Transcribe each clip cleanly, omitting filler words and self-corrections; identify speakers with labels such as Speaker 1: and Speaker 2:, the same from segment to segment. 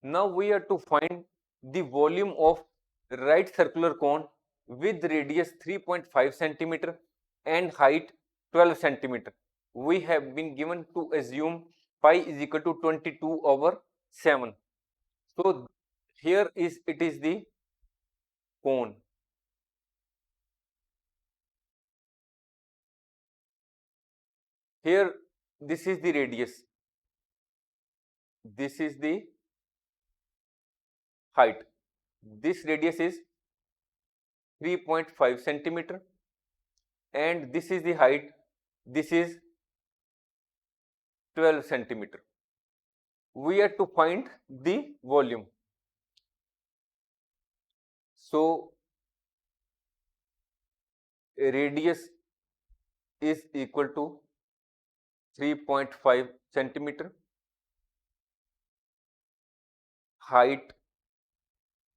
Speaker 1: Now we are to find the volume of right circular cone with radius 3.5 centimeter and height 12 centimeter. We have been given to assume pi is equal to 22 over 7. So here it is the cone. Here this is the radius. This is the height. This radius is 3.5 centimeter and this is the height. This is 12 centimeter. We are to find the volume. So radius is equal to 3.5 centimeter. Height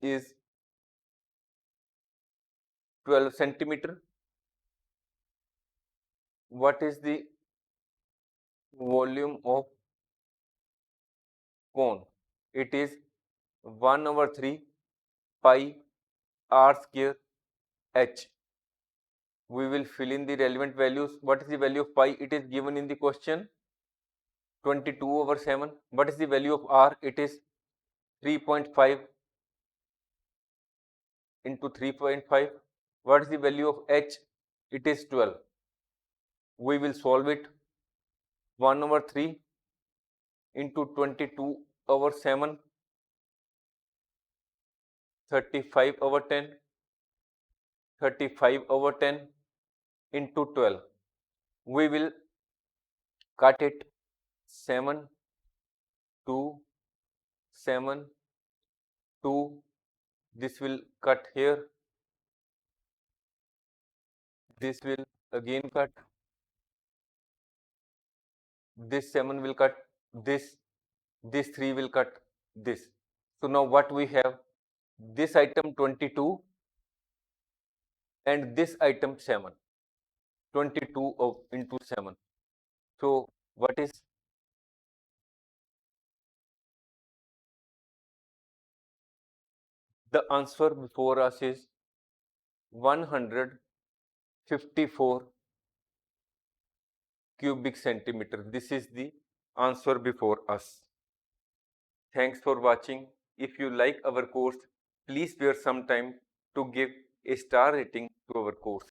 Speaker 1: is 12 centimeter. What is the volume of cone? It is 1 over 3 pi r square h. We will fill in the relevant values. What is the value of pi? It is given in the question, 22 over 7. What is the value of r? It is 3.5 into 3.5. What is the value of h? It is 12. We will solve it. 1 over 3 into 22 over 7, 35 over 10, 35 over 10 into 12. We will cut it. 7, 2, 7, 2. This will cut here. This will again cut. This 7 will cut this. This 3 will cut this. So now what we have? This item 22 and this item 7. 22 into 7. So what is? The answer before us is 154 cubic centimeter. This is the answer before us. Thanks for watching. If you like our course, please spare some time to give a star rating to our course.